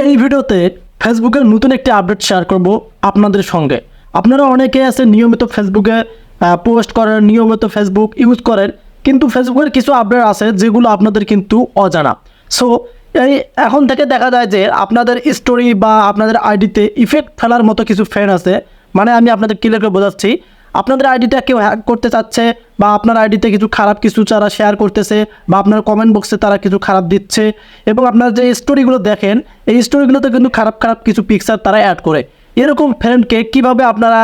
এই ভিডিওতে ফেসবুকের নতুন একটি আপডেট শেয়ার করব আপনাদের সঙ্গে। আপনারা অনেকে আছে নিয়মিত ফেসবুকে পোস্ট করেন, নিয়মিত ফেসবুক ইউজ করেন, কিন্তু ফেসবুকের কিছু আপডেট আছে যেগুলো আপনাদের কিন্তু অজানা। সো এই এখন থেকে দেখা যায় যে আপনাদের স্টোরি বা আপনাদের আইডিতে ইফেক্ট ফেলার মতো কিছু ফ্রেন্ড আছে। মানে আমি আপনাদের ক্লিয়ার করে বোঝাচ্ছি, আপনাদের আইডিটা কেউ হ্যাক করতে চাচ্ছে বা আপনার আইডিতে কিছু খারাপ কিছু তারা শেয়ার করতেছে বা আপনার কমেন্ট বক্সে তারা কিছু খারাপ দিচ্ছে, এবং আপনার যে স্টোরিগুলো দেখেন এই স্টোরিগুলোতে কিন্তু খারাপ খারাপ কিছু পিকচার তারা অ্যাড করে। এরকম ফ্রেন্ডকে কীভাবে আপনারা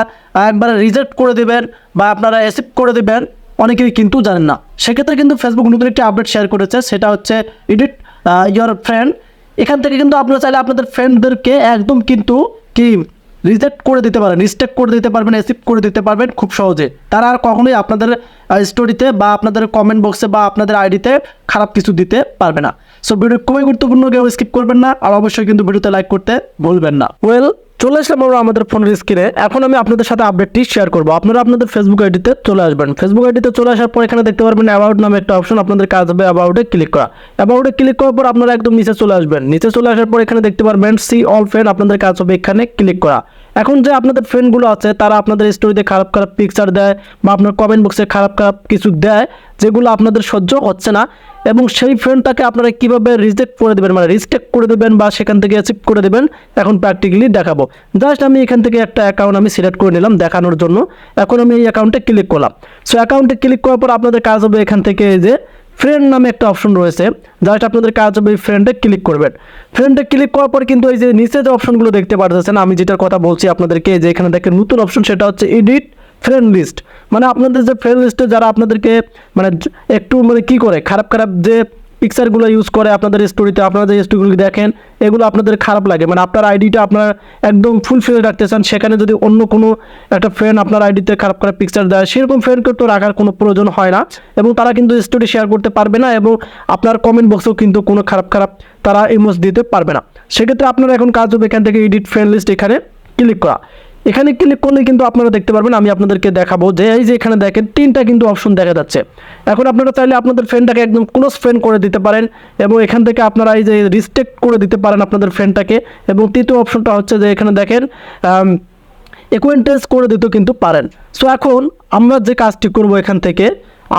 একবার রিজেক্ট করে দেবেন বা আপনারা অ্যাকসেপ্ট করে দেবেন অনেকেই কিন্তু জানেন না। সেক্ষেত্রে কিন্তু ফেসবুক নতুন একটি আপডেট শেয়ার করেছে, সেটা হচ্ছে এডিট ইয়োর ফ্রেন্ড। এখান থেকে কিন্তু আপনারা চাইলে আপনাদের ফ্রেন্ডদেরকে একদম কিন্তু কি রিজেক্ট করে দিতে পারেন, রিস্টেক্ট করে দিতে পারবেন, অ্যাকসেপ্ট করে দিতে পারবেন খুব সহজে। তারা আর কখনোই আপনাদের স্টোরিতে বা আপনাদের কমেন্ট বক্সে বা আপনাদের আইডিতে খারাপ কিছু দিতে পারবে না। সো ভিডিও খুবই গুরুত্বপূর্ণ, কেউ স্কিপ করবেন না, আর অবশ্যই কিন্তু ভিডিওতে লাইক করতে ভুলবেন না। চলে আসলাম আমরা আমাদের ফোনের স্ক্রিনে। এখন আমি আপনাদের সাথে আপডেটটি শেয়ার করবো। আপনারা আপনাদের ফেসবুক আইডিতে চলে আসবেন। ফেসবুক আইডিতে চলে আসার পর এখানে দেখতে পারবেন অ্যাবাউট নামে একটা অপশন, আপনাদের কাজ হবে অ্যাবাউটে ক্লিক করা। অ্যাবাউটে ক্লিক করার পর আপনারা একদম নিচে চলে আসবেন। নিচে চলে আসার পর এখানে দেখতে পারবেন সি অল ফ্রেন্ড, আপনাদের কাজ হবে এখানে ক্লিক করা। এখন যে আপনাদের ফ্রেন্ডগুলো আছে তারা আপনাদের স্টোরিতে খারাপ খারাপ পিকচার দেয় বা আপনার কমেন্ট বক্সে খারাপ খারাপ কিছু দেয় যেগুলো আপনাদের সহ্য হচ্ছে না, এবং সেই ফ্রেন্ডটাকে আপনারা কীভাবে রিজেক্ট করে দেবেন, মানে রিস্টেক্ট করে দেবেন বা সেখান থেকে অ্যাকসেপ্ট করে দেবেন এখন প্র্যাকটিক্যালি দেখাবো। জাস্ট আমি এখান থেকে একটা অ্যাকাউন্ট আমি সিলেক্ট করে নিলাম দেখানোর জন্য। এখন আমি এই অ্যাকাউন্টে ক্লিক করলাম। সো অ্যাকাউন্টে ক্লিক করার পর আপনাদের কাজ হবে এখান থেকে এই যে ফ্রেন্ড নামে একটা অপশন রয়েছে, জাস্ট আপনাদের কাজ হবে এই ফ্রেন্ডে ক্লিক করবেন। ফ্রেন্ডে ক্লিক করার পর কিন্তু এই যে নিচে যে অপশনগুলো দেখতে পাচ্ছেন, আমি যেটার কথা বলছি আপনাদেরকে, যে এখানে দেখেন নতুন অপশন, সেটা হচ্ছে এডিট ফ্রেন্ড লিস্ট। মানে আপনাদের যে ফ্রেন্ড লিস্টে যারা আপনাদেরকে মানে একটু মানে কী করে খারাপ খারাপ যে পিকচারগুলো ইউজ করে আপনাদের স্টোরিতে, আপনারা যে স্টোরিগুলো দেখেন এগুলো আপনাদের খারাপ লাগে, মানে আপনার আইডিটা আপনার একদম ফুলফিল রাখতে চান, সেখানে যদি অন্য কোনো একটা ফ্রেন্ড আপনার আইডিতে খারাপ খারাপ পিকচার দেয়, সেরকম ফ্রেন্ডকে তো রাখার কোনো প্রয়োজন হয় না, এবং তারা কিন্তু স্টোরি শেয়ার করতে পারবে না, এবং আপনার কমেন্ট বক্সেও কিন্তু কোনো খারাপ খারাপ তারা ইমোজ দিতে পারবে না। সেক্ষেত্রে আপনার এখন কাজ হবে এখান থেকে এডিট ফ্রেন্ড লিস্ট এখানে ক্লিক করা। এখানে ক্লিক করলে কিন্তু আপনারা দেখতে পারবেন, আমি আপনাদেরকে দেখাবো যে এই যে এখানে দেখেন তিনটা কিন্তু অপশন দেখা যাচ্ছে। এখন আপনারা চাইলে আপনাদের ফ্রেন্ডটাকে একদম ক্লোজ ফ্রেন্ড করে দিতে পারেন, এবং এখান থেকে আপনারা এই যে রিস্ট্রিক্ট করে দিতে পারেন আপনাদের ফ্রেন্ডটাকে, এবং তৃতীয় অপশনটা হচ্ছে যে এখানে দেখেন অ্যাকোয়েন্টেন্স করে দিতেও কিন্তু পারেন। সো এখন আমরা যে কাজটি করব, এখান থেকে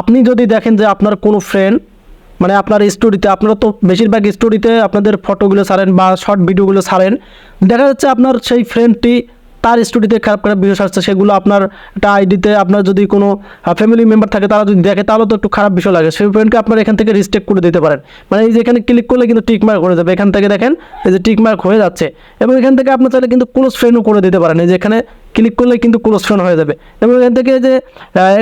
আপনি যদি দেখেন যে আপনার কোনো ফ্রেন্ড মানে আপনার স্টোরিতে, আপনারা তো বেশিরভাগ স্টোরিতে আপনাদের ফটোগুলো ছাড়েন বা শর্ট ভিডিওগুলো ছাড়েন, দেখা যাচ্ছে আপনার সেই ফ্রেন্ডটি তার স্টোরিতে খারাপ খারাপ বিষয় আসছে, সেগুলো আপনার একটা আইডিতে আপনার যদি কোনো ফ্যামিলি মেম্বার থাকে তারা যদি দেখে তাহলে তো একটু খারাপ বিষয় লাগে, সেই ফ্রেন্ডকে আপনারা এখান থেকে রিস্ট্রিক্ট করে দিতে পারেন। মানে এই যে এখানে ক্লিক করলে কিন্তু টিক মার্ক হয়ে যাবে, এখান থেকে দেখেন এই যে টিক মার্ক হয়ে যাচ্ছে, এবং এখান থেকে আপনার চাইলে কিন্তু ক্লোজ ফ্রেন্ডও করে দিতে পারেন। এই যে এখানে ক্লিক করলে কিন্তু ক্লোজ ফ্রেন্ড হয়ে যাবে, এবং এখান থেকে যে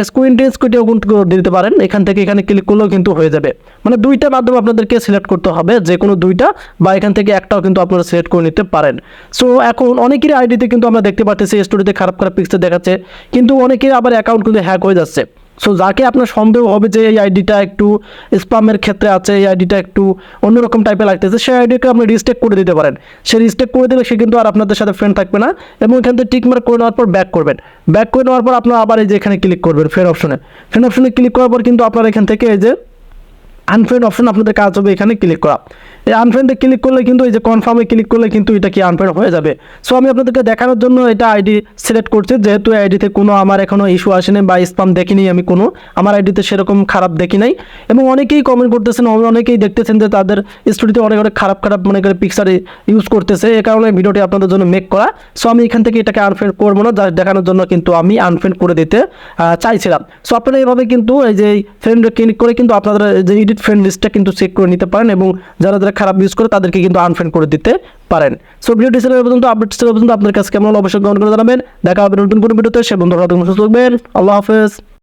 স্কুইনটেন্সকুইটিও কিন্তু দিতে পারেন, এখান থেকে এখানে ক্লিক করলেও কিন্তু হয়ে যাবে। মানে দুইটা মাধ্যম আপনাদেরকে সিলেক্ট করতে হবে, যে কোনো দুইটা বা এখান থেকে একটাও কিন্তু আপনারা সিলেক্ট করে নিতে পারেন। সো এখন অনেকেরই আইডিতে কিন্তু আমরা দেখতে পাচ্ছি স্টোরিতে খারাপ খারাপ পিকচার দেখাচ্ছে, কিন্তু অনেকের আবার অ্যাকাউন্ট কিন্তু হ্যাক হয়ে যাচ্ছে। সো যাকে আপনার সন্দেহ হবে যে এই আইডিটা একটু স্প্যামের ক্ষেত্রে আছে, এই আইডিটা একটু অন্যরকম টাইপের লাগতেছে, সেই আইডিকে আপনি রিস্ট্রিক্ট করে দিতে পারেন। সে রিস্ট্রিক্ট করে দিলে সে কিন্তু আর আপনাদের সাথে ফ্রেন্ড থাকবে না, এবং এখান থেকে টিক মার্ক করে নেওয়ার পর ব্যাক করবেন। ব্যাক করে নেওয়ার পর আপনারা আবার এই যে এখানে ক্লিক করবেন ফ্রেন্ড অপশনে ক্লিক করার পর কিন্তু আপনারা এখান থেকে এই যে আনফ্রেন্ড অপশন আপনাদের কাজ হবে এখানে ক্লিক করা। এই আনফ্রেন্ডে ক্লিক করলে কিন্তু এই যে কনফার্মে ক্লিক করলে কিন্তু এটা কি আনফ্রেন্ড হয়ে যাবে। সো আমি আপনাদেরকে দেখানোর জন্য এটা আইডি সিলেক্ট করছি, যেহেতু এই আইডিতে কোনো আমার এখনও ইস্যু আসেনি বা স্প্যাম দেখিনি, আমি কোনো আমার আইডিতে সেরকম খারাপ দেখি নাই, এবং অনেকেই কমেন্ট করতেছেন, অনেকেই দেখতেছেন যে তাদের স্টোরিতে অনেক অনেক খারাপ খারাপ মনে করে পিকচার ইউজ করতেছে, এ কারণে ভিডিওটি আপনাদের জন্য মেক করা। সো আমি এখান থেকে এটাকে আনফ্রেন্ড করবো না, জাস্ট দেখানোর জন্য কিন্তু আমি আনফ্রেন্ড করে দিতে চাইছিলাম। সো আপনারা এইভাবে কিন্তু এই যে ফ্রেন্ড ক্লিক করে কিন্তু আপনারা যে এডিট ফ্রেন্ড লিস্টটা কিন্তু চেক করে নিতে পারেন, এবং যারা যারা খারাপ ইউজ করে তাদেরকে কিন্তু আনফ্রেন্ড করে দিতে পারেন। সো ভিডিওটি ছিল পর্যন্ত, আপডেট ছিল পর্যন্ত, আপনার কাছে কেমন অবশ্যই কমেন্ট করে জানাবেন। দেখা হবে নতুন কোনো ভিডিওতে, সে বন্ধুরা সুস্থ থাকবেন। আল্লাহ হাফেজ।